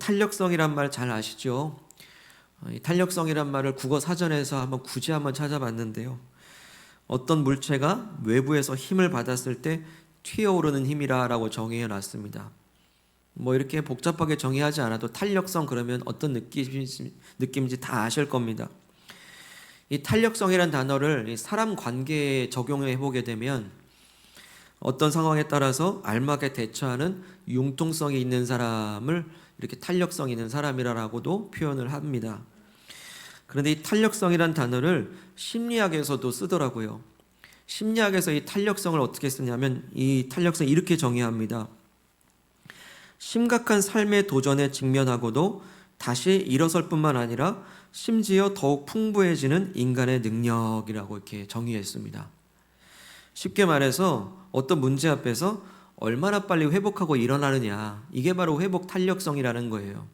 탄력성이란 말 잘 아시죠? 이 탄력성이란 말을 국어 사전에서 굳이 한번 찾아봤는데요. 어떤 물체가 외부에서 힘을 받았을 때 튀어오르는 힘이라고 정의해 놨습니다. 이렇게 복잡하게 정의하지 않아도 탄력성 그러면 어떤 느낌인지 다 아실 겁니다. 이 탄력성이란 단어를 사람 관계에 적용해 보게 되면 어떤 상황에 따라서 알맞게 대처하는 융통성이 있는 사람을 이렇게 탄력성 있는 사람이라고도 표현을 합니다. 그런데 이 탄력성이란 단어를 심리학에서도 쓰더라고요. 심리학에서 이 탄력성을 어떻게 쓰냐면 이 탄력성 이렇게 정의합니다. 심각한 삶의 도전에 직면하고도 다시 일어설 뿐만 아니라 심지어 더욱 풍부해지는 인간의 능력이라고 이렇게 정의했습니다. 쉽게 말해서 어떤 문제 앞에서 얼마나 빨리 회복하고 일어나느냐, 이게 바로 회복 탄력성이라는 거예요.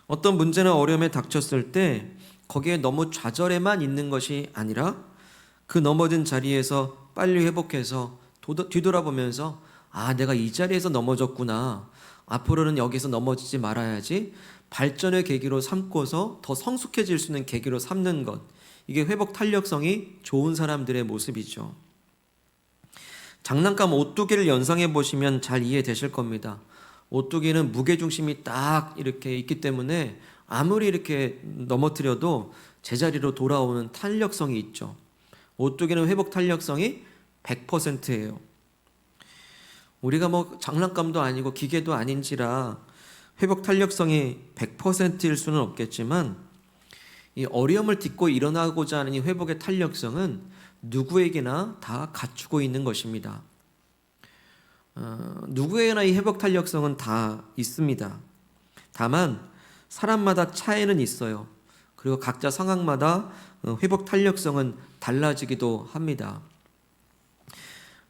어떤 문제나 어려움에 닥쳤을 때 거기에 너무 좌절에만 있는 것이 아니라 그 넘어진 자리에서 빨리 회복해서 뒤돌아보면서 내가 이 자리에서 넘어졌구나, 앞으로는 여기서 넘어지지 말아야지, 발전의 계기로 삼고서 더 성숙해질 수 있는 계기로 삼는 것, 이게 회복 탄력성이 좋은 사람들의 모습이죠. 장난감 오뚜기를 연상해 보시면 잘 이해되실 겁니다. 오뚜기는 무게중심이 딱 이렇게 있기 때문에 아무리 이렇게 넘어뜨려도 제자리로 돌아오는 탄력성이 있죠. 오뚜기는 회복 탄력성이 100%예요. 우리가 장난감도 아니고 기계도 아닌지라 회복 탄력성이 100%일 수는 없겠지만 이 어려움을 딛고 일어나고자 하는 이 회복의 탄력성은 누구에게나 다 갖추고 있는 것입니다. 누구에게나 이 회복 탄력성은 다 있습니다. 다만 사람마다 차이는 있어요. 그리고 각자 상황마다 회복 탄력성은 달라지기도 합니다.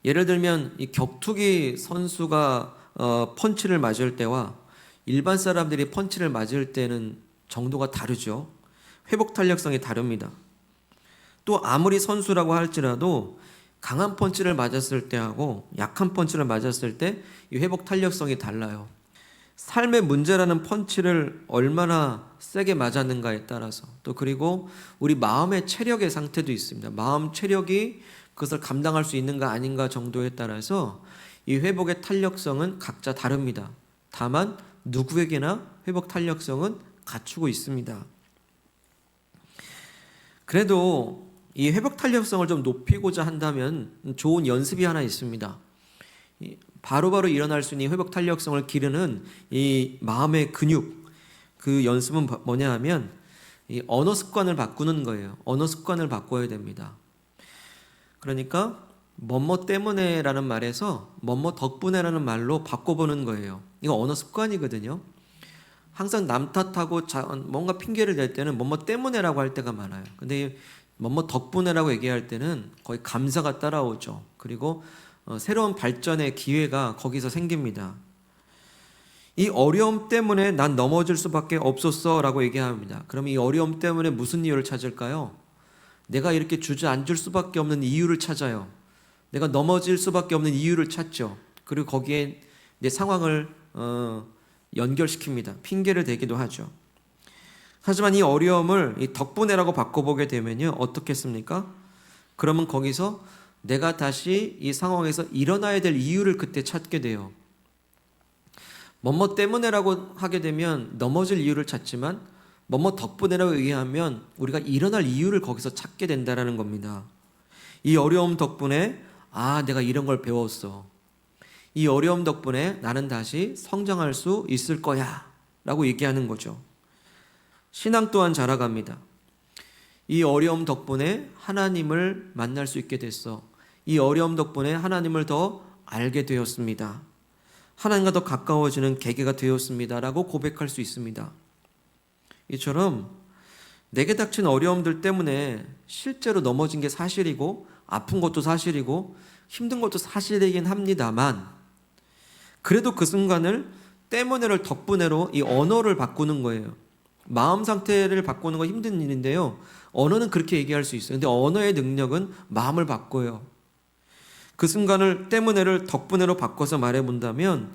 예를 들면 이 격투기 선수가 펀치를 맞을 때와 일반 사람들이 펀치를 맞을 때는 정도가 다르죠. 회복 탄력성이 다릅니다. 또 아무리 선수라고 할지라도 강한 펀치를 맞았을 때하고 약한 펀치를 맞았을 때 이 회복 탄력성이 달라요. 삶의 문제라는 펀치를 얼마나 세게 맞았는가에 따라서, 또 그리고 우리 마음의 체력의 상태도 있습니다. 마음 체력이 그것을 감당할 수 있는가 아닌가 정도에 따라서 이 회복의 탄력성은 각자 다릅니다. 다만 누구에게나 회복 탄력성은 갖추고 있습니다. 그래도 이 회복 탄력성을 좀 높이고자 한다면 좋은 연습이 하나 있습니다. 바로바로 일어날 수 있는 회복 탄력성을 기르는 이 마음의 근육, 그 연습은 뭐냐 하면 이 언어 습관을 바꾸는 거예요. 언어 습관을 바꿔야 됩니다. 그러니까 뭐뭐 때문에라는 말에서 뭐뭐 덕분에라는 말로 바꿔보는 거예요. 이거 언어 습관이거든요. 항상 남 탓하고 뭔가 핑계를 댈 때는 뭐뭐 때문에라고 할 때가 많아요. 근데 뭐뭐 덕분에라고 얘기할 때는 거의 감사가 따라오죠. 그리고 새로운 발전의 기회가 거기서 생깁니다. 이 어려움 때문에 난 넘어질 수밖에 없었어 라고 얘기합니다. 그럼 이 어려움 때문에 무슨 이유를 찾을까요? 내가 이렇게 주저앉을 수밖에 없는 이유를 찾아요. 내가 넘어질 수밖에 없는 이유를 찾죠. 그리고 거기에 내 상황을 연결시킵니다. 핑계를 대기도 하죠. 하지만 이 어려움을 이 덕분에라고 바꿔보게 되면요, 어떻겠습니까? 그러면 거기서 내가 다시 이 상황에서 일어나야 될 이유를 그때 찾게 돼요. 뭐뭐 때문에라고 하게 되면 넘어질 이유를 찾지만 뭐뭐 덕분에라고 얘기하면 우리가 일어날 이유를 거기서 찾게 된다는 겁니다. 이 어려움 덕분에 내가 이런 걸 배웠어. 이 어려움 덕분에 나는 다시 성장할 수 있을 거야 라고 얘기하는 거죠. 신앙 또한 자라갑니다. 이 어려움 덕분에 하나님을 만날 수 있게 됐어. 이 어려움 덕분에 하나님을 더 알게 되었습니다. 하나님과 더 가까워지는 계기가 되었습니다 라고 고백할 수 있습니다. 이처럼 내게 닥친 어려움들 때문에 실제로 넘어진 게 사실이고 아픈 것도 사실이고 힘든 것도 사실이긴 합니다만, 그래도 그 순간을 때문에를 덕분에로 이 언어를 바꾸는 거예요. 마음 상태를 바꾸는 건 힘든 일인데요, 언어는 그렇게 얘기할 수 있어요. 근데 언어의 능력은 마음을 바꿔요. 그 순간을 때문에를 덕분에로 바꿔서 말해본다면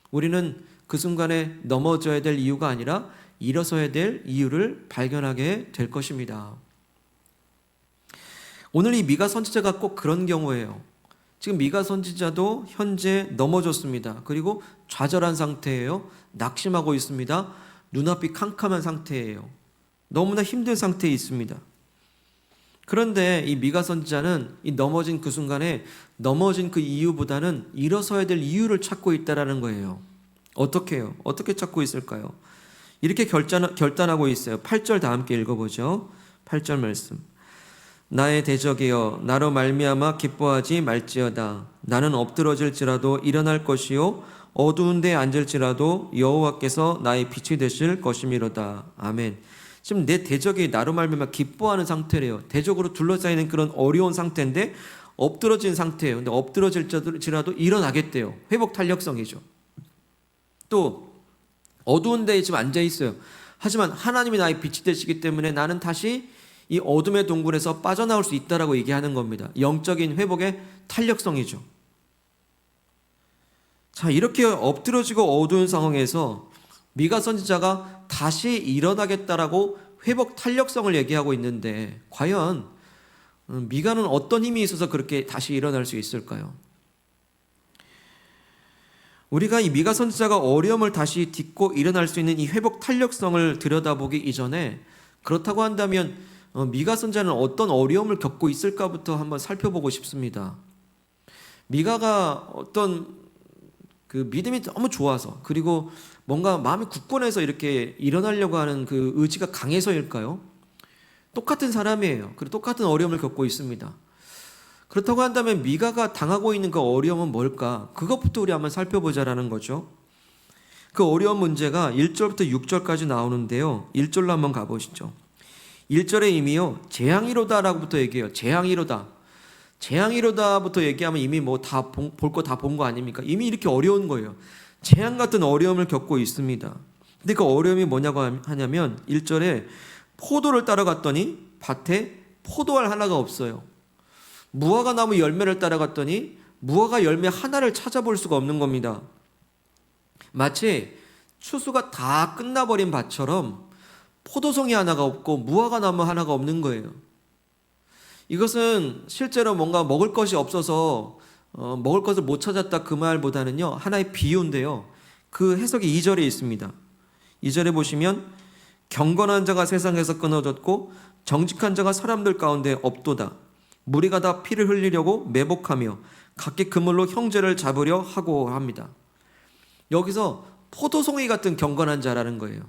우리는 그 순간에 넘어져야 될 이유가 아니라 일어서야 될 이유를 발견하게 될 것입니다. 오늘 이 미가 선지자가 꼭 그런 경우예요. 지금 미가 선지자도 현재 넘어졌습니다. 그리고 좌절한 상태예요. 낙심하고 있습니다. 눈앞이 캄캄한 상태예요. 너무나 힘든 상태에 있습니다. 그런데 이 미가 선지자는 이 넘어진 그 순간에 넘어진 그 이유보다는 일어서야 될 이유를 찾고 있다라는 거예요. 어떻게 해요? 어떻게 찾고 있을까요? 이렇게 결단하고 있어요. 8절 다 함께 읽어보죠. 8절 말씀. 나의 대적이여 나로 말미암아 기뻐하지 말지어다. 나는 엎드러질지라도 일어날 것이요 어두운 데 앉을지라도 여호와께서 나의 빛이 되실 것이미로다. 아멘. 지금 내 대적이 나로 말미암아 기뻐하는 상태래요. 대적으로 둘러싸이는 그런 어려운 상태인데 엎드러진 상태예요. 근데 엎드러질지라도 일어나겠대요. 회복 탄력성이죠. 또 어두운 데에 지금 앉아 있어요. 하지만 하나님이 나의 빛이 되시기 때문에 나는 다시 이 어둠의 동굴에서 빠져나올 수 있다라고 얘기하는 겁니다. 영적인 회복의 탄력성이죠. 자, 이렇게 엎드러지고 어두운 상황에서 미가 선지자가 다시 일어나겠다라고 회복 탄력성을 얘기하고 있는데 과연 미가는 어떤 힘이 있어서 그렇게 다시 일어날 수 있을까요? 우리가 이 미가 선지자가 어려움을 다시 딛고 일어날 수 있는 이 회복 탄력성을 들여다보기 이전에 그렇다고 한다면 미가 선지자는 어떤 어려움을 겪고 있을까부터 한번 살펴보고 싶습니다. 미가가 어떤 그 믿음이 너무 좋아서 그리고 뭔가 마음이 굳건해서 이렇게 일어나려고 하는 그 의지가 강해서일까요? 똑같은 사람이에요. 그리고 똑같은 어려움을 겪고 있습니다. 그렇다고 한다면 미가가 당하고 있는 그 어려움은 뭘까? 그것부터 우리 한번 살펴보자라는 거죠. 그 어려운 문제가 1절부터 6절까지 나오는데요. 1절로 한번 가보시죠. 1절에 이미요 재앙이로다라고부터 얘기해요. 재앙이로다. 재앙이로다부터 얘기하면 이미 뭐 다 볼 거 다 본 거 아닙니까? 이미 이렇게 어려운 거예요. 재앙 같은 어려움을 겪고 있습니다. 근데 그 어려움이 뭐냐고 하냐면 1절에 포도를 따라갔더니 밭에 포도알 하나가 없어요. 무화과 나무 열매를 따라갔더니 무화과 열매 하나를 찾아볼 수가 없는 겁니다. 마치 추수가 다 끝나버린 밭처럼 포도송이 하나가 없고 무화과 나무 하나가 없는 거예요. 이것은 실제로 뭔가 먹을 것이 없어서 먹을 것을 못 찾았다 그 말보다는요 하나의 비유인데요. 그 해석이 2절에 있습니다. 2절에 보시면 경건한 자가 세상에서 끊어졌고 정직한 자가 사람들 가운데 없도다. 무리가 다 피를 흘리려고 매복하며 각기 그물로 형제를 잡으려 하고 합니다. 여기서 포도송이 같은 경건한 자라는 거예요.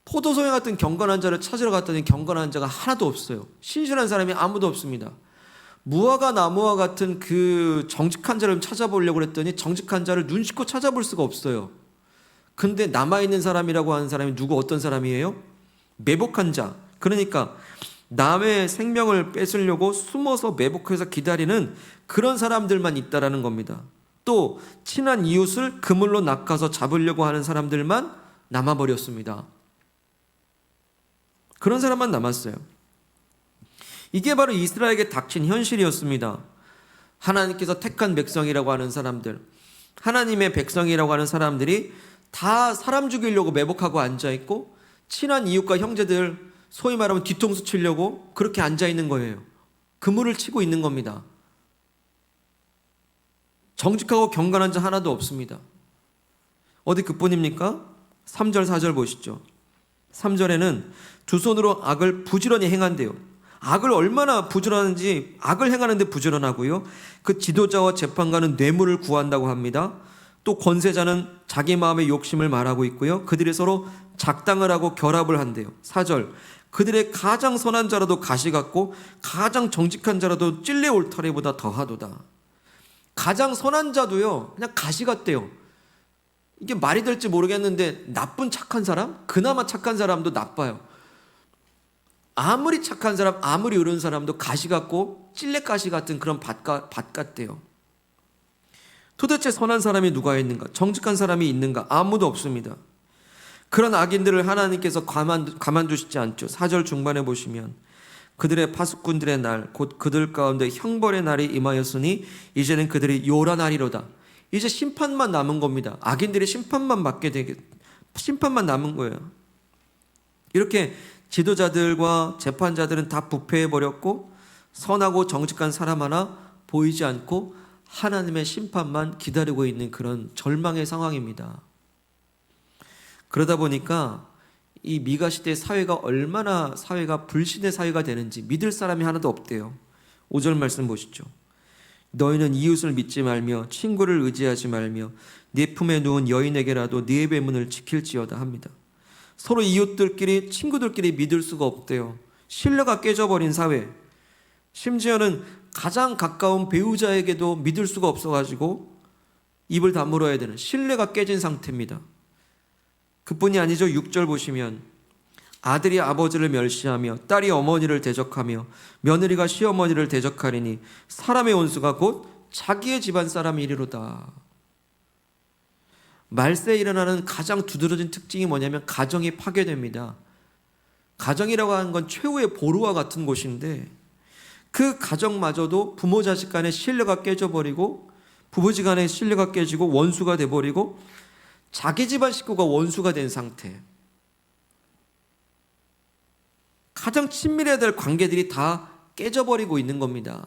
포도송이 같은 경건한 자를 찾으러 갔더니 경건한 자가 하나도 없어요. 신실한 사람이 아무도 없습니다. 무화과 나무와 같은 그 정직한 자를 찾아보려고 했더니 정직한 자를 눈 씻고 찾아볼 수가 없어요. 근데 남아있는 사람이라고 하는 사람이 어떤 사람이에요? 매복한 자. 그러니까 남의 생명을 뺏으려고 숨어서 매복해서 기다리는 그런 사람들만 있다라는 겁니다. 또 친한 이웃을 그물로 낚아서 잡으려고 하는 사람들만 남아버렸습니다. 그런 사람만 남았어요. 이게 바로 이스라엘에게 닥친 현실이었습니다. 하나님께서 택한 백성이라고 하는 사람들, 하나님의 백성이라고 하는 사람들이 다 사람 죽이려고 매복하고 앉아있고 친한 이웃과 형제들 소위 말하면 뒤통수 치려고 그렇게 앉아있는 거예요. 그물을 치고 있는 겁니다. 정직하고 경건한 자 하나도 없습니다. 어디 그뿐입니까? 3절 4절 보시죠. 3절에는 두 손으로 악을 부지런히 행한대요. 악을 얼마나 부지런한지 악을 행하는데 부지런하고요. 그 지도자와 재판관은 뇌물을 구한다고 합니다. 또 권세자는 자기 마음의 욕심을 말하고 있고요. 그들이 서로 작당을 하고 결합을 한대요. 4절 그들의 가장 선한 자라도 가시 같고 가장 정직한 자라도 찔레 울타리보다 더하도다. 가장 선한 자도요 그냥 가시 같대요. 이게 말이 될지 모르겠는데 나쁜 착한 사람? 그나마 착한 사람도 나빠요. 아무리 착한 사람, 아무리 의로운 사람도 가시 같고 찔레가시 같은 그런 밭 같대요. 도대체 선한 사람이 누가 있는가? 정직한 사람이 있는가? 아무도 없습니다. 그런 악인들을 하나님께서 가만두시지 않죠. 4절 중반에 보시면 그들의 파수꾼들의 날 곧 그들 가운데 형벌의 날이 임하였으니 이제는 그들이 요란하리로다. 이제 심판만 남은 겁니다. 악인들이 심판만 남은 거예요. 이렇게 지도자들과 재판자들은 다 부패해 버렸고 선하고 정직한 사람 하나 보이지 않고 하나님의 심판만 기다리고 있는 그런 절망의 상황입니다. 그러다 보니까 이 미가 시대의 사회가 얼마나 사회가 불신의 사회가 되는지 믿을 사람이 하나도 없대요. 5절 말씀 보시죠. 너희는 이웃을 믿지 말며 친구를 의지하지 말며 네 품에 누운 여인에게라도 네 배문을 지킬지어다 합니다. 서로 이웃들끼리 친구들끼리 믿을 수가 없대요. 신뢰가 깨져버린 사회. 심지어는 가장 가까운 배우자에게도 믿을 수가 없어가지고 입을 다물어야 되는 신뢰가 깨진 상태입니다. 그뿐이 아니죠. 6절 보시면 아들이 아버지를 멸시하며 딸이 어머니를 대적하며 며느리가 시어머니를 대적하리니 사람의 원수가 곧 자기의 집안 사람이리로다. 말세에 일어나는 가장 두드러진 특징이 뭐냐면 가정이 파괴됩니다. 가정이라고 하는 건 최후의 보루와 같은 곳인데 그 가정마저도 부모 자식 간의 신뢰가 깨져버리고 부부지간의 신뢰가 깨지고 원수가 돼버리고 자기 집안 식구가 원수가 된 상태. 가장 친밀해야 될 관계들이 다 깨져버리고 있는 겁니다.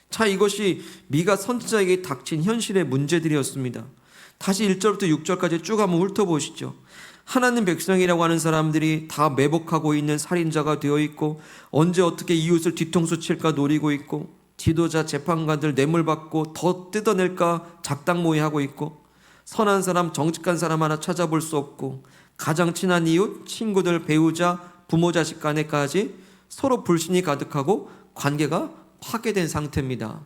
자, 이것이 미가 선지자에게 닥친 현실의 문제들이었습니다. 다시 1절부터 6절까지 쭉 한번 훑어보시죠. 하나님 백성이라고 하는 사람들이 다 매복하고 있는 살인자가 되어 있고 언제 어떻게 이웃을 뒤통수 칠까 노리고 있고 지도자 재판관들 뇌물받고 더 뜯어낼까 작당모의하고 있고 선한 사람 정직한 사람 하나 찾아볼 수 없고 가장 친한 이웃 친구들 배우자 부모 자식 간에까지 서로 불신이 가득하고 관계가 파괴된 상태입니다.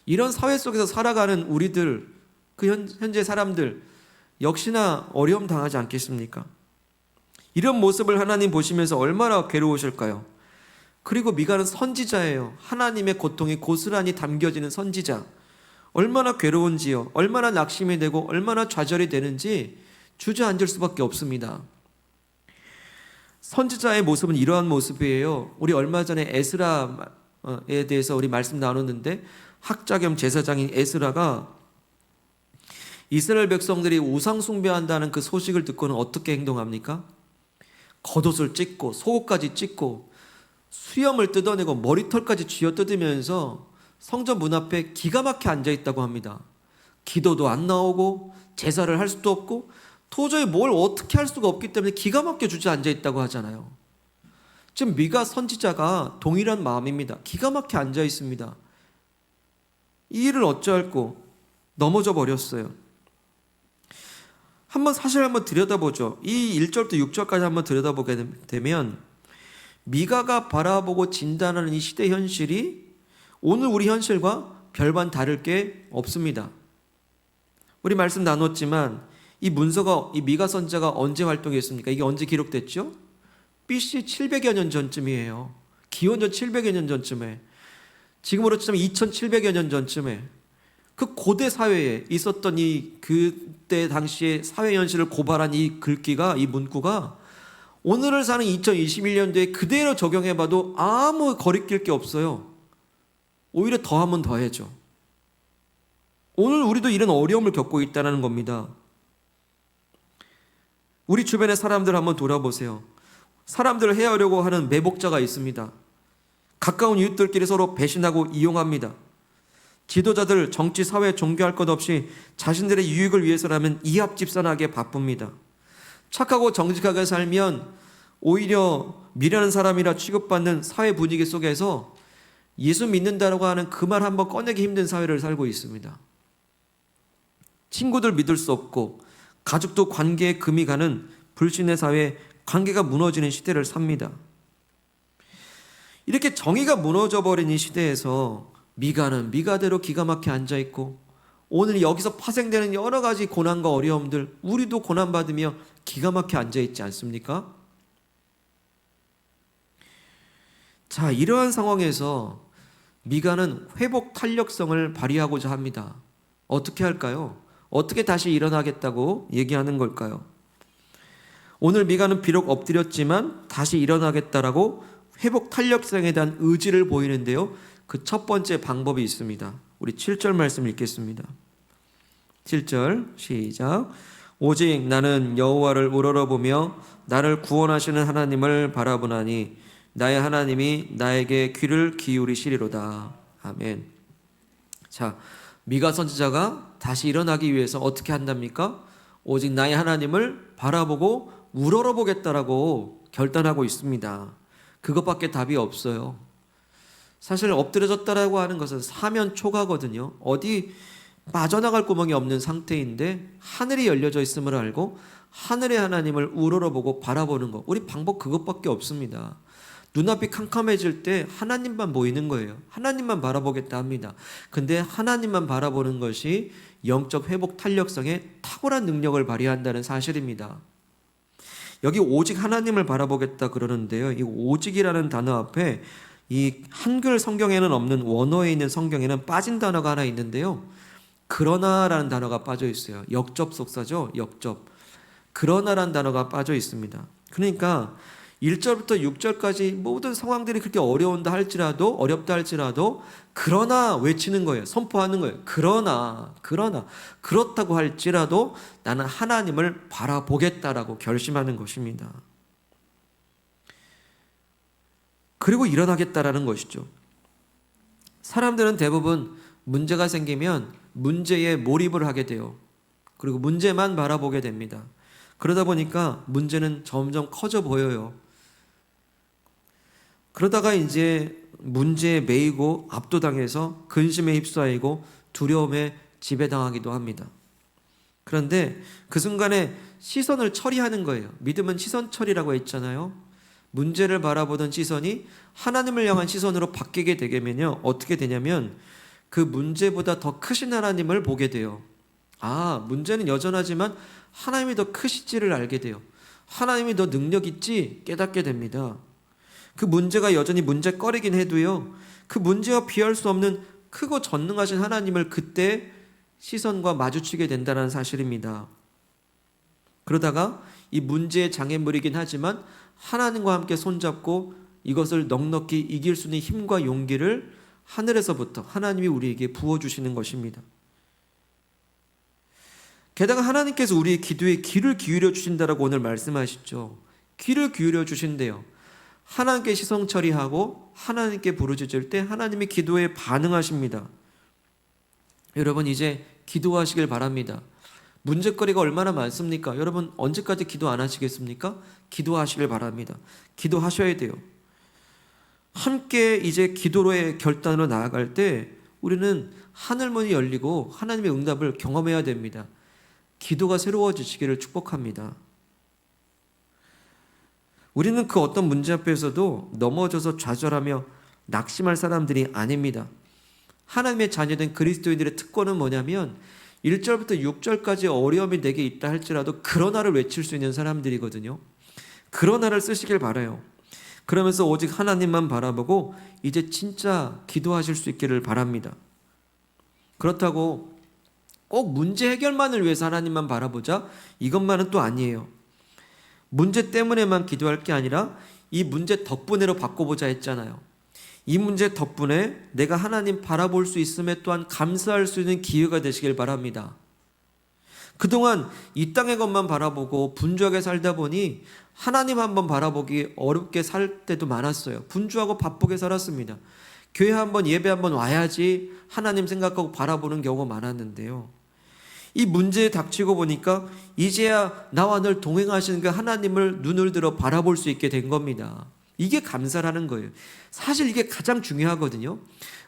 이런 사회 속에서 살아가는 우리들, 그 현재 사람들 역시나 어려움 당하지 않겠습니까? 이런 모습을 하나님 보시면서 얼마나 괴로우실까요? 그리고 미가는 선지자예요. 하나님의 고통이 고스란히 담겨지는 선지자. 얼마나 괴로운지요. 얼마나 낙심이 되고 얼마나 좌절이 되는지 주저앉을 수밖에 없습니다. 선지자의 모습은 이러한 모습이에요. 우리 얼마 전에 에스라에 대해서 우리 말씀 나눴는데 학자 겸 제사장인 에스라가 이스라엘 백성들이 우상 숭배한다는 그 소식을 듣고는 어떻게 행동합니까? 겉옷을 찢고 속옷까지 찢고 수염을 뜯어내고 머리털까지 쥐어뜯으면서 성전 문 앞에 기가 막혀 앉아있다고 합니다. 기도도 안 나오고 제사를 할 수도 없고 도저히 뭘 어떻게 할 수가 없기 때문에 기가 막혀 주저앉아있다고 하잖아요. 지금 미가 선지자가 동일한 마음입니다. 기가 막혀 앉아있습니다. 이 일을 어찌할꼬 넘어져 버렸어요. 사실 한번 들여다보죠. 이 1절부터 6절까지 한번 들여다보게 되면 미가가 바라보고 진단하는 이 시대 현실이 오늘 우리 현실과 별반 다를 게 없습니다. 우리 말씀 나눴지만 이 문서가, 이 미가 선지자가 언제 활동했습니까? 이게 언제 기록됐죠? BC 700여 년 전쯤이에요. 기원전 700여 년 전쯤에, 지금으로 치면 2700여 년 전쯤에 그 고대 사회에 있었던 이 그때 당시의 사회 현실을 고발한 이 글귀가, 이 문구가 오늘을 사는 2021년도에 그대로 적용해봐도 아무 거리낄 게 없어요. 오히려 더하면 더해져. 오늘 우리도 이런 어려움을 겪고 있다는 겁니다. 우리 주변의 사람들 한번 돌아보세요. 사람들을 해하려고 하는 매복자가 있습니다. 가까운 이웃들끼리 서로 배신하고 이용합니다. 지도자들 정치, 사회, 종교할 것 없이 자신들의 유익을 위해서라면 이합집산하게 바쁩니다. 착하고 정직하게 살면 오히려 미련한 사람이라 취급받는 사회 분위기 속에서 예수 믿는다라고 하는 그 말 한번 꺼내기 힘든 사회를 살고 있습니다. 친구들 믿을 수 없고 가족도 관계에 금이 가는 불신의 사회에 관계가 무너지는 시대를 삽니다. 이렇게 정의가 무너져버린 이 시대에서 미가는 미가대로 기가 막혀 앉아있고 오늘 여기서 파생되는 여러 가지 고난과 어려움들 우리도 고난받으며 기가 막혀 앉아있지 않습니까? 자, 이러한 상황에서 미가는 회복 탄력성을 발휘하고자 합니다. 어떻게 할까요? 어떻게 다시 일어나겠다고 얘기하는 걸까요? 오늘 미가는 비록 엎드렸지만 다시 일어나겠다라고 회복 탄력성에 대한 의지를 보이는데요. 그 첫 번째 방법이 있습니다. 우리 7절 말씀 읽겠습니다. 7절 시작. 오직 나는 여호와를 우러러보며 나를 구원하시는 하나님을 바라보나니 나의 하나님이 나에게 귀를 기울이시리로다. 아멘. 자, 미가 선지자가 다시 일어나기 위해서 어떻게 한답니까? 오직 나의 하나님을 바라보고 우러러보겠다라고 결단하고 있습니다. 그것밖에 답이 없어요. 사실 엎드려졌다라고 하는 것은 사면 초가거든요. 어디 빠져나갈 구멍이 없는 상태인데 하늘이 열려져 있음을 알고 하늘의 하나님을 우러러보고 바라보는 것. 우리 방법 그것밖에 없습니다. 눈앞이 캄캄해질 때 하나님만 보이는 거예요. 하나님만 바라보겠다 합니다. 근데 하나님만 바라보는 것이 영적 회복 탄력성에 탁월한 능력을 발휘한다는 사실입니다. 여기 오직 하나님을 바라보겠다 그러는데요. 이 오직이라는 단어 앞에 이 한글 성경에는 없는 원어에 있는 성경에는 빠진 단어가 하나 있는데요. 그러나라는 단어가 빠져 있어요. 역접속사죠. 역접. 그러나라는 단어가 빠져 있습니다. 그러니까 1절부터 6절까지 모든 상황들이 그렇게 어렵다 할지라도 그러나 외치는 거예요. 선포하는 거예요. 그러나 그렇다고 할지라도 나는 하나님을 바라보겠다라고 결심하는 것입니다. 그리고 일어나겠다라는 것이죠. 사람들은 대부분 문제가 생기면 문제에 몰입을 하게 돼요. 그리고 문제만 바라보게 됩니다. 그러다 보니까 문제는 점점 커져 보여요. 그러다가 이제 문제에 매이고 압도당해서 근심에 휩싸이고 두려움에 지배당하기도 합니다. 그런데 그 순간에 시선을 처리하는 거예요. 믿음은 시선 처리라고 했잖아요. 문제를 바라보던 시선이 하나님을 향한 시선으로 바뀌게 되면요. 어떻게 되냐면 그 문제보다 더 크신 하나님을 보게 돼요. 아, 문제는 여전하지만 하나님이 더 크시지를 알게 돼요. 하나님이 더 능력 있지 깨닫게 됩니다. 그 문제가 여전히 문제거리긴 해도요. 그 문제와 비할 수 없는 크고 전능하신 하나님을 그때 시선과 마주치게 된다는 사실입니다. 그러다가 이 문제의 장애물이긴 하지만 하나님과 함께 손잡고 이것을 넉넉히 이길 수 있는 힘과 용기를 하늘에서부터 하나님이 우리에게 부어주시는 것입니다. 게다가 하나님께서 우리의 기도에 귀를 기울여 주신다라고 오늘 말씀하시죠. 귀를 기울여 주신대요. 하나님께 시선 처리하고 하나님께 부르짖을 때 하나님이 기도에 반응하십니다. 여러분 이제 기도하시길 바랍니다. 문제거리가 얼마나 많습니까? 여러분 언제까지 기도 안 하시겠습니까? 기도하시길 바랍니다. 기도하셔야 돼요. 함께 이제 기도로의 결단으로 나아갈 때 우리는 하늘문이 열리고 하나님의 응답을 경험해야 됩니다. 기도가 새로워지시기를 축복합니다. 우리는 그 어떤 문제 앞에서도 넘어져서 좌절하며 낙심할 사람들이 아닙니다. 하나님의 자녀된 그리스도인들의 특권은 뭐냐면 1절부터 6절까지 어려움이 내게 있다 할지라도 그러나를 외칠 수 있는 사람들이거든요. 그러나를 쓰시길 바라요. 그러면서 오직 하나님만 바라보고 이제 진짜 기도하실 수 있기를 바랍니다. 그렇다고 꼭 문제 해결만을 위해서 하나님만 바라보자 이것만은 또 아니에요. 문제 때문에만 기도할 게 아니라 이 문제 덕분에로 바꿔보자 했잖아요. 이 문제 덕분에 내가 하나님 바라볼 수 있음에 또한 감사할 수 있는 기회가 되시길 바랍니다. 그동안 이 땅의 것만 바라보고 분주하게 살다 보니 하나님 한번 바라보기 어렵게 살 때도 많았어요. 분주하고 바쁘게 살았습니다. 교회 한번 예배 한번 와야지 하나님 생각하고 바라보는 경우가 많았는데요. 이 문제에 닥치고 보니까 이제야 나와 늘 동행하시는 그 하나님을 눈을 들어 바라볼 수 있게 된 겁니다. 이게 감사라는 거예요. 사실 이게 가장 중요하거든요.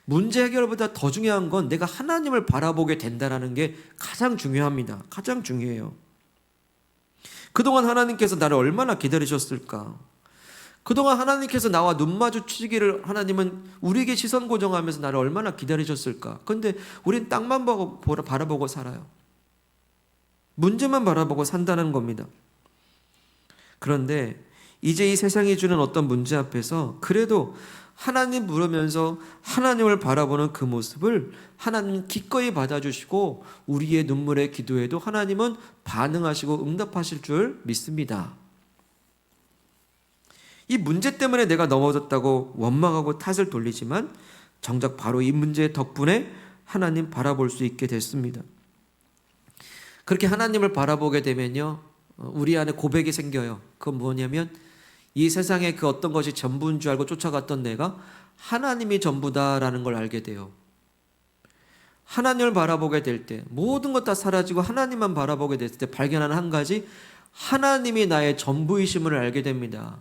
문제 해결보다 더 중요한 건 내가 하나님을 바라보게 된다는 게 가장 중요합니다. 가장 중요해요. 그동안 하나님께서 나를 얼마나 기다리셨을까? 그동안 하나님께서 나와 눈 마주치기를 하나님은 우리에게 시선 고정하면서 나를 얼마나 기다리셨을까? 그런데 우린 땅만 바라보고 살아요. 문제만 바라보고 산다는 겁니다. 그런데 이제 이 세상이 주는 어떤 문제 앞에서 그래도 하나님 부르면서 하나님을 바라보는 그 모습을 하나님 기꺼이 받아주시고 우리의 눈물의 기도에도 하나님은 반응하시고 응답하실 줄 믿습니다. 이 문제 때문에 내가 넘어졌다고 원망하고 탓을 돌리지만 정작 바로 이 문제 덕분에 하나님 바라볼 수 있게 됐습니다. 그렇게 하나님을 바라보게 되면요, 우리 안에 고백이 생겨요. 그건 뭐냐면 이 세상에 그 어떤 것이 전부인 줄 알고 쫓아갔던 내가 하나님이 전부다라는 걸 알게 돼요. 하나님을 바라보게 될 때 모든 것 다 사라지고 하나님만 바라보게 됐을 때 발견하는 한 가지, 하나님이 나의 전부이심을 알게 됩니다.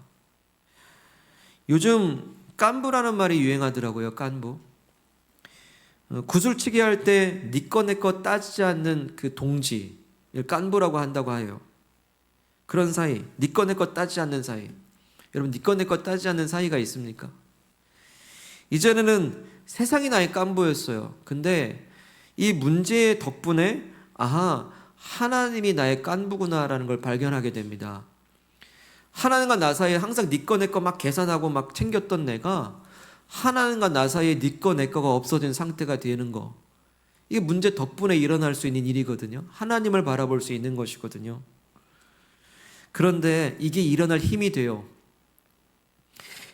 요즘 깐부라는 말이 유행하더라고요. 깐부. 구슬치기 할 때 네 거 내 거 따지지 않는 그 동지, 깐부라고 한다고 해요. 그런 사이, 네 거 내 거 따지지 않는 사이. 여러분, 네 거 내 거 따지지 않는 사이가 있습니까? 이전에는 세상이 나의 깐부였어요. 근데 이 문제의 덕분에 아하, 하나님이 나의 깐부구나라는 걸 발견하게 됩니다. 하나님과 나 사이에 항상 네 거 내 거 막 계산하고 막 챙겼던 내가 하나님과 나 사이에 네 거 내 거가 없어진 상태가 되는 거, 이게 문제 덕분에 일어날 수 있는 일이거든요. 하나님을 바라볼 수 있는 것이거든요. 그런데 이게 일어날 힘이 돼요.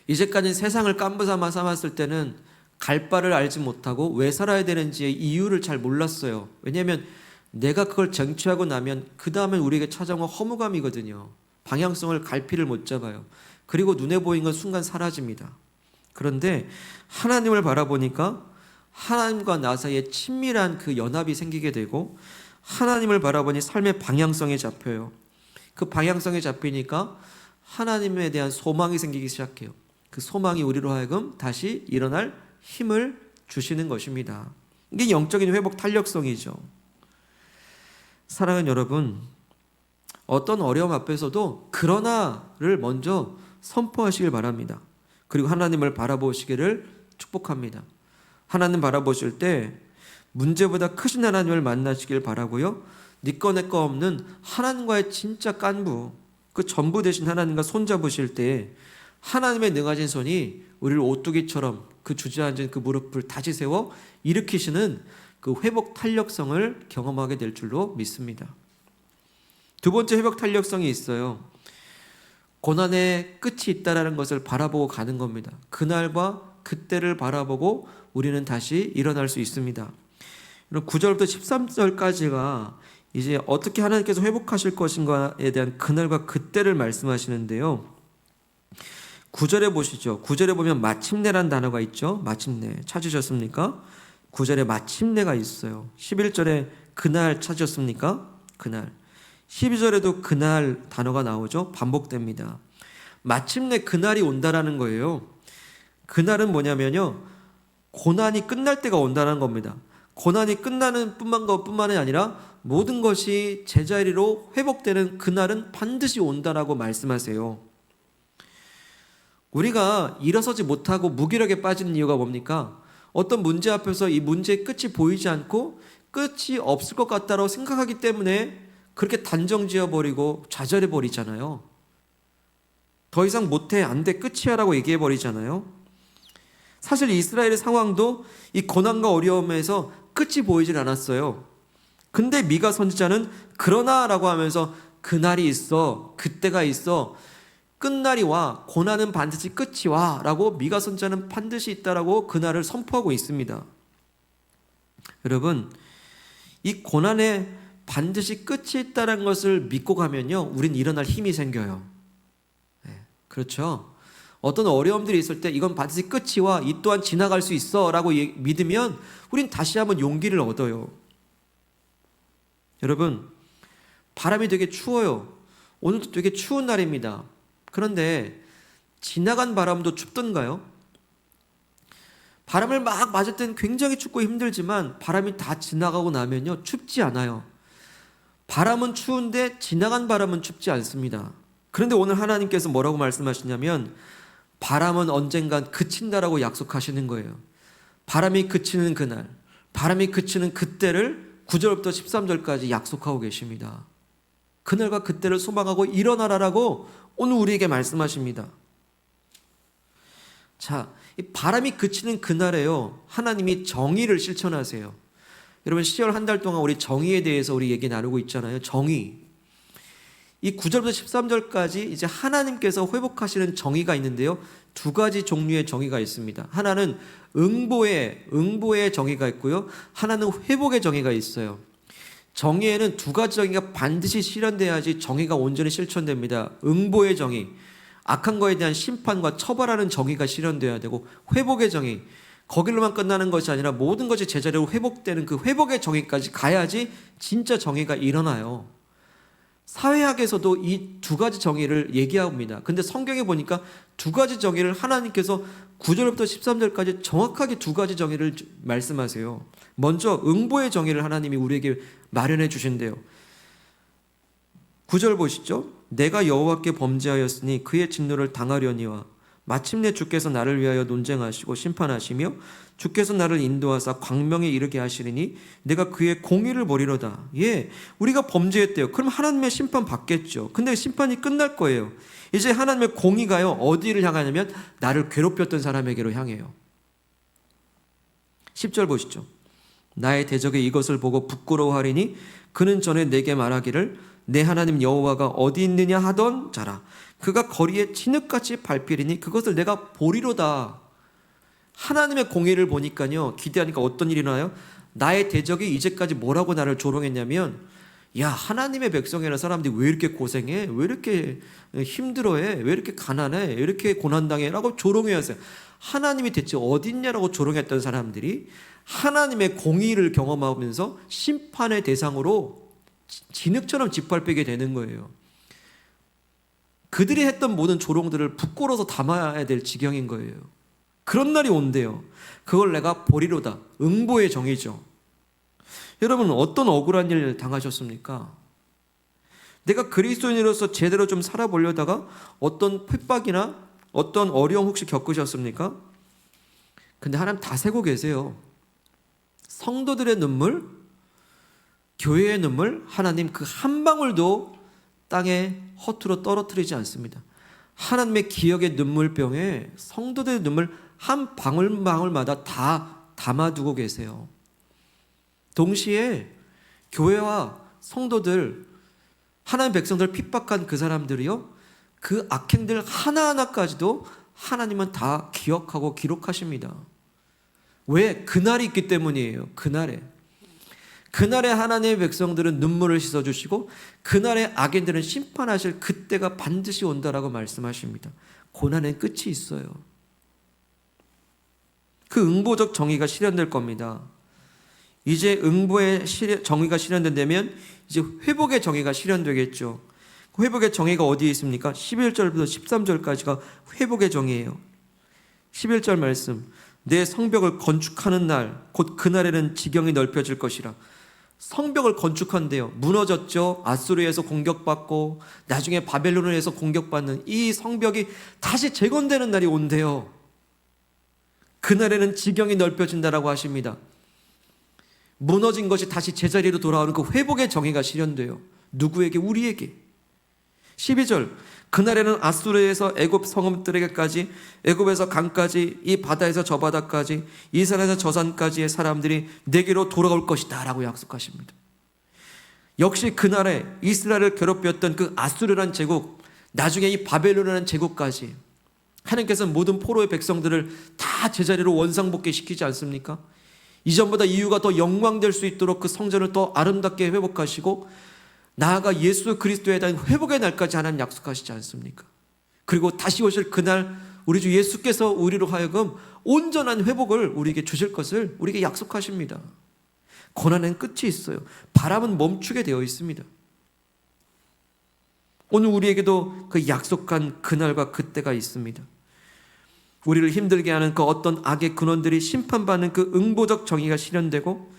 이제까지 세상을 깐부 삼아 삼았을 때는 갈 바를 알지 못하고 왜 살아야 되는지의 이유를 잘 몰랐어요. 왜냐하면 내가 그걸 쟁취하고 나면 그 다음엔 우리에게 찾아온 건 허무감이거든요. 방향성을 갈피를 못 잡아요. 그리고 눈에 보이는 건 순간 사라집니다. 그런데 하나님을 바라보니까 하나님과 나 사이에 친밀한 그 연합이 생기게 되고, 하나님을 바라보니 삶의 방향성이 잡혀요. 그 방향성이 잡히니까 하나님에 대한 소망이 생기기 시작해요. 그 소망이 우리로 하여금 다시 일어날 힘을 주시는 것입니다. 이게 영적인 회복 탄력성이죠. 사랑하는 여러분, 어떤 어려움 앞에서도 그러나를 먼저 선포하시길 바랍니다. 그리고 하나님을 바라보시기를 축복합니다. 하나님 바라보실 때 문제보다 크신 하나님을 만나시길 바라고요. 네 거 내 거 없는 하나님과의 진짜 깐부, 그 전부 되신 하나님과 손잡으실 때 하나님의 능하신 손이 우리를 오뚜기처럼 그 주저앉은 그 무릎을 다시 세워 일으키시는 그 회복 탄력성을 경험하게 될 줄로 믿습니다. 두 번째 회복 탄력성이 있어요. 고난의 끝이 있다라는 것을 바라보고 가는 겁니다. 그날과 그때를 바라보고 우리는 다시 일어날 수 있습니다. 9절부터 13절까지가 이제 어떻게 하나님께서 회복하실 것인가에 대한 그날과 그때를 말씀하시는데요. 9절에 보시죠. 9절에 보면 마침내란 단어가 있죠. 마침내 찾으셨습니까? 9절에 마침내가 있어요. 11절에 그날 찾으셨습니까? 그날. 12절에도 그날 단어가 나오죠. 반복됩니다. 마침내 그날이 온다라는 거예요. 그날은 뭐냐면요, 고난이 끝날 때가 온다는 겁니다. 고난이 끝나는 것뿐만이 아니라 모든 것이 제자리로 회복되는 그날은 반드시 온다라고 말씀하세요. 우리가 일어서지 못하고 무기력에 빠지는 이유가 뭡니까? 어떤 문제 앞에서 이 문제의 끝이 보이지 않고 끝이 없을 것 같다고 생각하기 때문에 그렇게 단정지어버리고 좌절해버리잖아요. 더 이상 못해, 안 돼, 끝이야 라고 얘기해버리잖아요. 사실 이스라엘의 상황도 이 고난과 어려움에서 끝이 보이질 않았어요. 근데 미가 선지자는 그러나 라고 하면서 그날이 있어, 그때가 있어, 끝날이 와, 고난은 반드시 끝이 와 라고 미가 선지자는 반드시 있다라고 그날을 선포하고 있습니다. 여러분, 이 고난에 반드시 끝이 있다는 것을 믿고 가면요, 우린 일어날 힘이 생겨요. 네, 그렇죠. 어떤 어려움들이 있을 때 이건 반드시 끝이 와, 이 또한 지나갈 수 있어 라고 믿으면 우린 다시 한번 용기를 얻어요. 여러분, 바람이 되게 추워요. 오늘도 되게 추운 날입니다. 그런데 지나간 바람도 춥던가요? 바람을 막 맞을 때는 굉장히 춥고 힘들지만 바람이 다 지나가고 나면요, 춥지 않아요. 바람은 추운데 지나간 바람은 춥지 않습니다. 그런데 오늘 하나님께서 뭐라고 말씀하시냐면 바람은 언젠간 그친다라고 약속하시는 거예요. 바람이 그치는 그날, 바람이 그치는 그때를 9절부터 13절까지 약속하고 계십니다. 그날과 그때를 소망하고 일어나라라고 오늘 우리에게 말씀하십니다. 자, 이 바람이 그치는 그날에요, 하나님이 정의를 실천하세요. 여러분, 10월 한 달 동안 우리 정의에 대해서 우리 얘기 나누고 있잖아요. 정의. 이 9절부터 13절까지 이제 하나님께서 회복하시는 정의가 있는데요. 두 가지 종류의 정의가 있습니다. 하나는 응보의 정의가 있고요. 하나는 회복의 정의가 있어요. 정의에는 두 가지 정의가 반드시 실현돼야지 정의가 온전히 실천됩니다. 응보의 정의, 악한 거에 대한 심판과 처벌하는 정의가 실현돼야 되고, 회복의 정의, 거길로만 끝나는 것이 아니라 모든 것이 제자리로 회복되는 그 회복의 정의까지 가야지 진짜 정의가 일어나요. 사회학에서도 이 두 가지 정의를 얘기합니다. 근데 성경에 보니까 두 가지 정의를 하나님께서 9절부터 13절까지 정확하게 두 가지 정의를 말씀하세요. 먼저 응보의 정의를 하나님이 우리에게 마련해 주신대요. 9절 보시죠. 내가 여호와께 범죄하였으니 그의 진노를 당하려니와 마침내 주께서 나를 위하여 논쟁하시고 심판하시며 주께서 나를 인도하사 광명에 이르게 하시리니 내가 그의 공의를 보리로다. 예, 우리가 범죄했대요. 그럼 하나님의 심판 받겠죠. 근데 심판이 끝날 거예요. 이제 하나님의 공의가요, 어디를 향하냐면 나를 괴롭혔던 사람에게로 향해요. 10절 보시죠. 나의 대적이 이것을 보고 부끄러워하리니 그는 전에 내게 말하기를 내 하나님 여호와가 어디 있느냐 하던 자라. 그가 거리에 진흙같이 밟히리니 그것을 내가 보리로다. 하나님의 공의를 보니까요, 기대하니까 어떤 일이 나요? 나의 대적이 이제까지 뭐라고 나를 조롱했냐면, 야, 하나님의 백성이라는 사람들이 왜 이렇게 고생해? 왜 이렇게 힘들어해? 왜 이렇게 가난해? 왜 이렇게 고난당해? 라고 조롱해왔어요. 하나님이 대체 어디 있냐라고 조롱했던 사람들이 하나님의 공의를 경험하면서 심판의 대상으로 진흙처럼 짓밟히게 되는 거예요. 그들이 했던 모든 조롱들을 부끄러워서 담아야 될 지경인 거예요. 그런 날이 온대요. 그걸 내가 보리로다. 응보의 정의죠. 여러분, 어떤 억울한 일 당하셨습니까? 내가 그리스도인으로서 제대로 좀 살아보려다가 어떤 핍박이나 어떤 어려움 혹시 겪으셨습니까? 근데 하나님 다 세고 계세요. 성도들의 눈물, 교회의 눈물, 하나님 그 한 방울도 땅에 허투루 떨어뜨리지 않습니다. 하나님의 기억의 눈물병에 성도들의 눈물 한 방울방울마다 다 담아두고 계세요. 동시에 교회와 성도들, 하나님의 백성들 핍박한 그 사람들이요, 그 악행들 하나하나까지도 하나님은 다 기억하고 기록하십니다. 왜? 그날이 있기 때문이에요. 그날에 하나님의 백성들은 눈물을 씻어주시고 그날의 악인들은 심판하실 그때가 반드시 온다라고 말씀하십니다. 고난의 끝이 있어요. 그 응보적 정의가 실현될 겁니다. 이제 응보의 정의가 실현된다면 이제 회복의 정의가 실현되겠죠. 회복의 정의가 어디에 있습니까? 11절부터 13절까지가 회복의 정의예요. 11절 말씀, 내 성벽을 건축하는 날 곧 그날에는 지경이 넓혀질 것이라. 성벽을 건축한대요. 무너졌죠. 아수르에서 공격받고 나중에 바벨론에서 공격받는 이 성벽이 다시 재건되는 날이 온대요. 그날에는 지경이 넓혀진다라고 하십니다. 무너진 것이 다시 제자리로 돌아오는 그 회복의 정의가 실현돼요. 누구에게? 우리에게. 12절, 그날에는 아수르에서 애굽 성읍들에게까지, 애굽에서 강까지, 이 바다에서 저 바다까지, 이 산에서 저 산까지의 사람들이 내게로 돌아올 것이다 라고 약속하십니다. 역시 그날에 이스라엘을 괴롭혔던 그 아수르라는 제국, 나중에 이 바벨론이라는 제국까지 하나님께서는 모든 포로의 백성들을 다 제자리로 원상복귀시키지 않습니까? 이전보다 이유가 더 영광될 수 있도록 그 성전을 더 아름답게 회복하시고 나아가 예수 그리스도에 대한 회복의 날까지 하나님 약속하시지 않습니까? 그리고 다시 오실 그날 우리 주 예수께서 우리로 하여금 온전한 회복을 우리에게 주실 것을 우리에게 약속하십니다. 고난엔 끝이 있어요. 바람은 멈추게 되어 있습니다. 오늘 우리에게도 그 약속한 그날과 그때가 있습니다. 우리를 힘들게 하는 그 어떤 악의 근원들이 심판받는 그 응보적 정의가 실현되고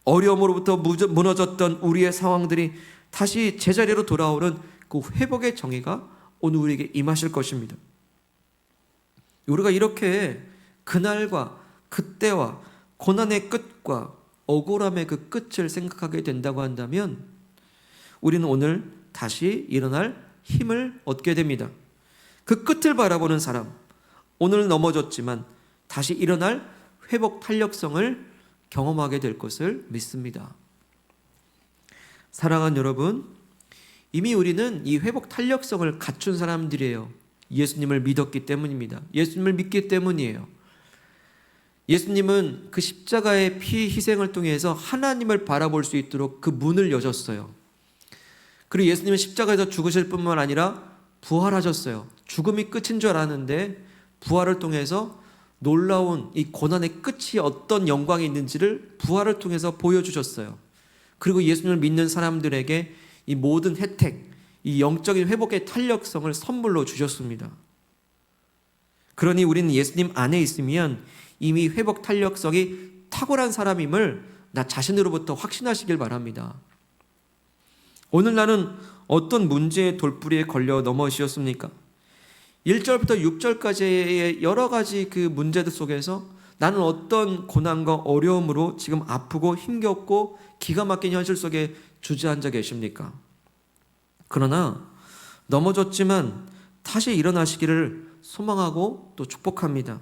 어려움으로부터 무너졌던 우리의 상황들이 다시 제자리로 돌아오는 그 회복의 정의가 오늘 우리에게 임하실 것입니다. 우리가 이렇게 그날과 그때와 고난의 끝과 억울함의 그 끝을 생각하게 된다고 한다면 우리는 오늘 다시 일어날 힘을 얻게 됩니다. 그 끝을 바라보는 사람, 오늘 넘어졌지만 다시 일어날 회복 탄력성을 경험하게 될 것을 믿습니다. 사랑하는 여러분, 이미 우리는 이 회복 탄력성을 갖춘 사람들이에요. 예수님을 믿었기 때문입니다. 예수님을 믿기 때문이에요. 예수님은 그 십자가의 피 희생을 통해서 하나님을 바라볼 수 있도록 그 문을 여셨어요. 그리고 예수님은 십자가에서 죽으실 뿐만 아니라 부활하셨어요. 죽음이 끝인 줄 알았는데 부활을 통해서 놀라운 이 고난의 끝이 어떤 영광이 있는지를 부활을 통해서 보여주셨어요. 그리고 예수님을 믿는 사람들에게 이 모든 혜택, 이 영적인 회복의 탄력성을 선물로 주셨습니다. 그러니 우리는 예수님 안에 있으면 이미 회복 탄력성이 탁월한 사람임을 나 자신으로부터 확신하시길 바랍니다. 오늘 나는 어떤 문제의 돌부리에 걸려 넘어지셨습니까? 1절부터 6절까지의 여러 가지 그 문제들 속에서 나는 어떤 고난과 어려움으로 지금 아프고 힘겹고 기가 막힌 현실 속에 주저앉아 계십니까? 그러나 넘어졌지만 다시 일어나시기를 소망하고 또 축복합니다.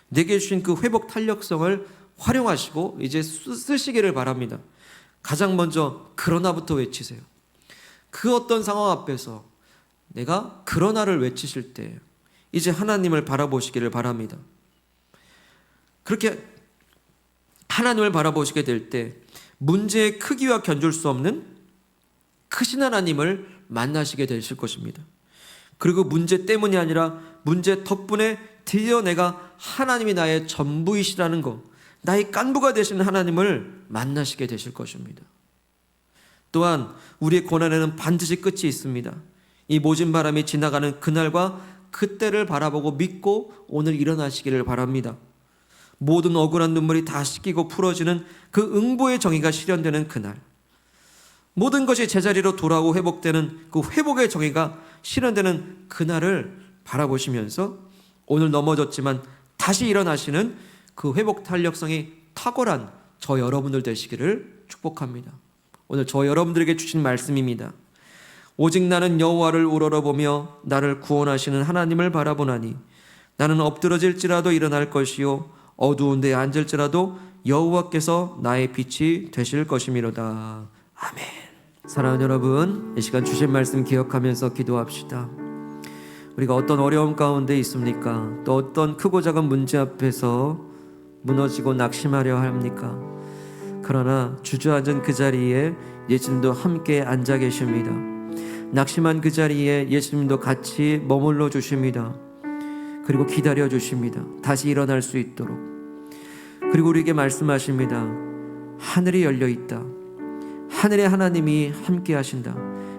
내게 주신 그 회복 탄력성을 활용하시고 이제 쓰시기를 바랍니다. 가장 먼저 그러나부터 외치세요. 그 어떤 상황 앞에서 내가 그러나를 외치실 때 이제 하나님을 바라보시기를 바랍니다. 그렇게 하나님을 바라보시게 될 때 문제의 크기와 견줄 수 없는 크신 하나님을 만나시게 되실 것입니다. 그리고 문제 때문이 아니라 문제 덕분에 드디어 내가 하나님이 나의 전부이시라는 것, 나의 깐부가 되시는 하나님을 만나시게 되실 것입니다. 또한 우리의 고난에는 반드시 끝이 있습니다. 이 모진 바람이 지나가는 그날과 그때를 바라보고 믿고 오늘 일어나시기를 바랍니다. 모든 억울한 눈물이 다 씻기고 풀어지는 그 응보의 정의가 실현되는 그날, 모든 것이 제자리로 돌아오고 회복되는 그 회복의 정의가 실현되는 그날을 바라보시면서 오늘 넘어졌지만 다시 일어나시는 그 회복 탄력성이 탁월한 저 여러분들 되시기를 축복합니다. 오늘 저 여러분들에게 주신 말씀입니다. 오직 나는 여호와를 우러러보며 나를 구원하시는 하나님을 바라보나니 나는 엎드러질지라도 일어날 것이요 어두운 데에 앉을지라도 여호와께서 나의 빛이 되실 것이미로다. 아멘. 사랑하는 여러분, 이 시간 주신 말씀 기억하면서 기도합시다. 우리가 어떤 어려움 가운데 있습니까? 또 어떤 크고 작은 문제 앞에서 무너지고 낙심하려 합니까? 그러나 주저앉은 그 자리에 예수님도 함께 앉아 계십니다. 낙심한 그 자리에 예수님도 같이 머물러 주십니다. 그리고 기다려 주십니다. 다시 일어날 수 있도록. 그리고 우리에게 말씀하십니다. 하늘이 열려 있다. 하늘의 하나님이 함께 하신다.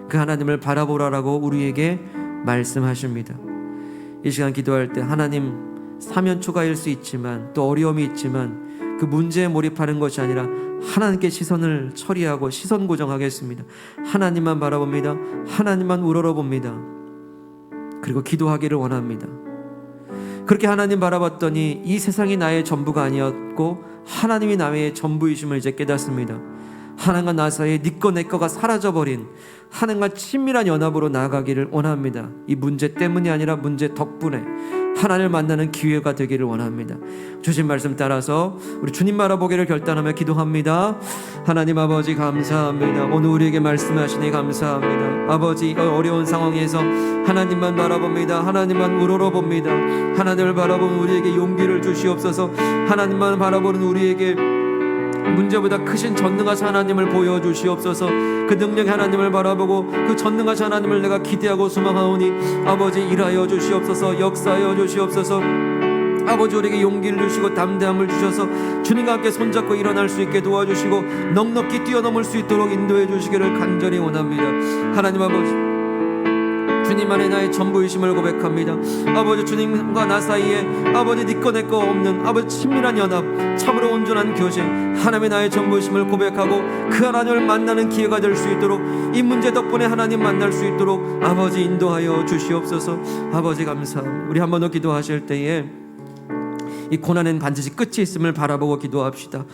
그 하나님을 바라보라라고 우리에게 말씀하십니다. 이 시간 기도할 때 하나님 사면 초가일 수 있지만 또 어려움이 있지만 그 문제에 몰입하는 것이 아니라 하나님께 시선을 처리하고 시선 고정하겠습니다. 하나님만 바라봅니다. 하나님만 우러러봅니다. 그리고 기도하기를 원합니다. 그렇게 하나님 바라봤더니 이 세상이 나의 전부가 아니었고 하나님이 나의 전부이심을 이제 깨닫습니다. 하나님과 나 사이에 네 거 내 거가 사라져버린 하나님과 친밀한 연합으로 나아가기를 원합니다. 이 문제 때문이 아니라 문제 덕분에 하나님을 만나는 기회가 되기를 원합니다. 주신 말씀 따라서 우리 주님 바라보기를 결단하며 기도합니다. 하나님 아버지 감사합니다. 오늘 우리에게 말씀하시니 감사합니다. 아버지 어려운 상황에서 하나님만 바라봅니다. 하나님만 우러러봅니다. 하나님을 바라보는 우리에게 용기를 주시옵소서. 하나님만 바라보는 우리에게 문제보다 크신 전능하신 하나님을 보여주시옵소서. 그 능력의 하나님을 바라보고 그 전능하신 하나님을 내가 기대하고 소망하오니 아버지 일하여 주시옵소서. 역사하여 주시옵소서. 아버지 우리에게 용기를 주시고 담대함을 주셔서 주님과 함께 손잡고 일어날 수 있게 도와주시고 넉넉히 뛰어넘을 수 있도록 인도해 주시기를 간절히 원합니다. 하나님 아버지 주님만의 나의 전부이심을 고백합니다. 아버지 주님과 나 사이에 아버지 네 거 내 거 없는 아버지 친밀한 연합 참으로 온전한 교제 하나님의 나의 전부이심을 고백하고 그 하나님을 만나는 기회가 될 수 있도록 이 문제 덕분에 하나님 만날 수 있도록 아버지 인도하여 주시옵소서. 아버지 감사합니다. 우리 한 번 더 기도하실 때에 이 고난엔 반드시 끝이 있음을 바라보고 기도합시다.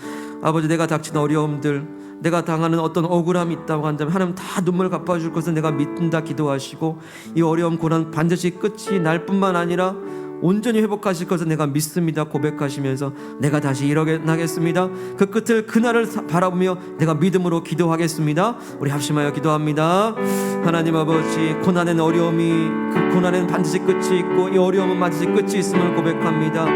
아버지 내가 닥친 어려움들 내가 당하는 어떤 억울함이 있다고 한다면 하나님 다 눈물 갚아줄 것을 내가 믿는다 기도하시고 이 어려움 고난 반드시 끝이 날 뿐만 아니라 온전히 회복하실 것을 내가 믿습니다 고백하시면서 내가 다시 일어나겠습니다. 그 끝을 그날을 바라보며 내가 믿음으로 기도하겠습니다. 우리 합심하여 기도합니다. 하나님 아버지, 고난엔 어려움이, 그 고난에는 반드시 끝이 있고 이 어려움은 반드시 끝이 있음을 고백합니다.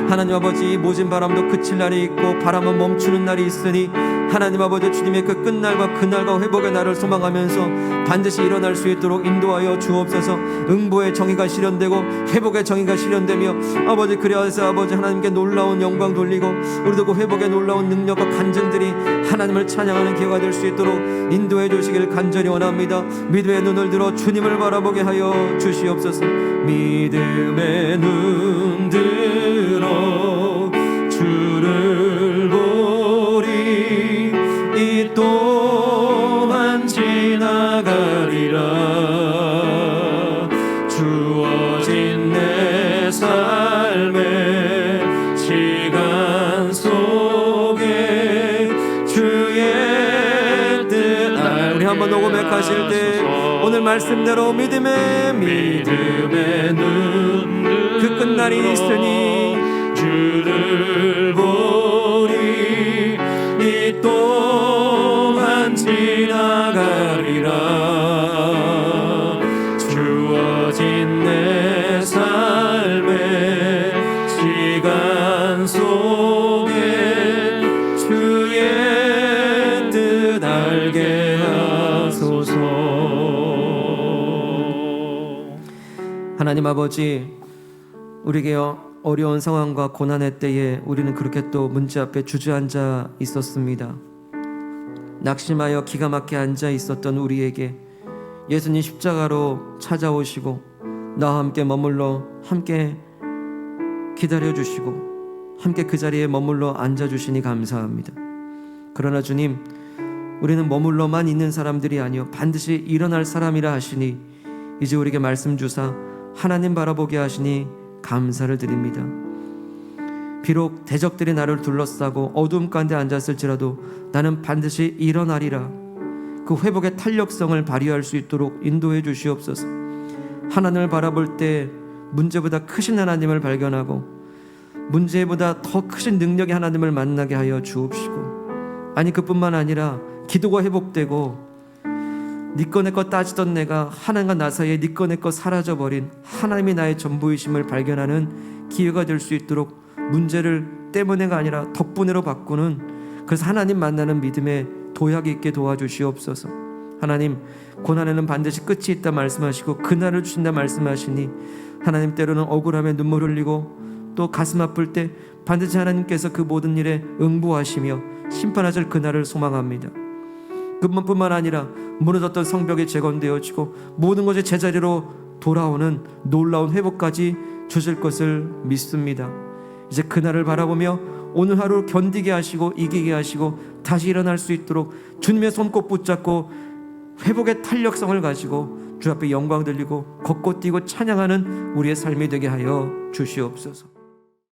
하나님 아버지, 모진 바람도 그칠 날이 있고 바람은 멈추는 날이 있으니 하나님 아버지, 주님의 그 끝날과 그날과 회복의 날을 소망하면서 반드시 일어날 수 있도록 인도하여 주옵소서. 응보의 정의가 실현되고 회복의 정의가 실현되며 아버지, 그래서 아버지 하나님께 놀라운 영광 돌리고 우리도 그 회복의 놀라운 능력과 간증들이 하나님을 찬양하는 기회가 될 수 있도록 인도해 주시길 간절히 원합니다. 믿음의 눈을 들어 주님을 바라보게 하여 주시옵소서. 믿음의 눈 들어 주를 보리, 이 또한 지나가리라. 주어진 내 삶의 시간 속에 주의 뜻. 우리 한번 녹음하실 때 오늘 말씀대로 믿음의 눈, 그 끝날이 있으니 주를 보리, 이 또한 지나가리라. 주어진 내 삶의 시간 속에 주의 뜻 알게 하소서. 하나님 아버지, 우리에게 어려운 상황과 고난의 때에 우리는 그렇게 또 문제 앞에 주저앉아 있었습니다. 낙심하여 기가 막히게 앉아 있었던 우리에게 예수님 십자가로 찾아오시고 나와 함께 머물러 함께 기다려주시고 함께 그 자리에 머물러 앉아주시니 감사합니다. 그러나 주님, 우리는 머물러만 있는 사람들이 아니요 반드시 일어날 사람이라 하시니 이제 우리에게 말씀 주사 하나님 바라보게 하시니 감사를 드립니다. 비록 대적들이 나를 둘러싸고 어두움 가운데 앉았을지라도 나는 반드시 일어나리라. 그 회복의 탄력성을 발휘할 수 있도록 인도해 주시옵소서. 하나님을 바라볼 때 문제보다 크신 하나님을 발견하고 문제보다 더 크신 능력의 하나님을 만나게 하여 주옵시고, 아니 그뿐만 아니라 기도가 회복되고 니꺼 내꺼 따지던 내가 하나님과 나 사이에 니꺼 내꺼 사라져버린 하나님이 나의 전부이심을 발견하는 기회가 될 수 있도록 문제를 때문에가 아니라 덕분으로 바꾸는, 그래서 하나님 만나는 믿음의 도약이 있게 도와주시옵소서. 하나님, 고난에는 반드시 끝이 있다 말씀하시고 그날을 주신다 말씀하시니 하나님, 때로는 억울함에 눈물 흘리고 또 가슴 아플 때 반드시 하나님께서 그 모든 일에 응보하시며 심판하실 그날을 소망합니다. 그뿐만 아니라 무너졌던 성벽이 재건되어지고 모든 것이 제자리로 돌아오는 놀라운 회복까지 주실 것을 믿습니다. 이제 그날을 바라보며 오늘 하루 견디게 하시고 이기게 하시고 다시 일어날 수 있도록 주님의 손 꼭 붙잡고 회복의 탄력성을 가지고 주 앞에 영광 돌리고 걷고 뛰고 찬양하는 우리의 삶이 되게 하여 주시옵소서.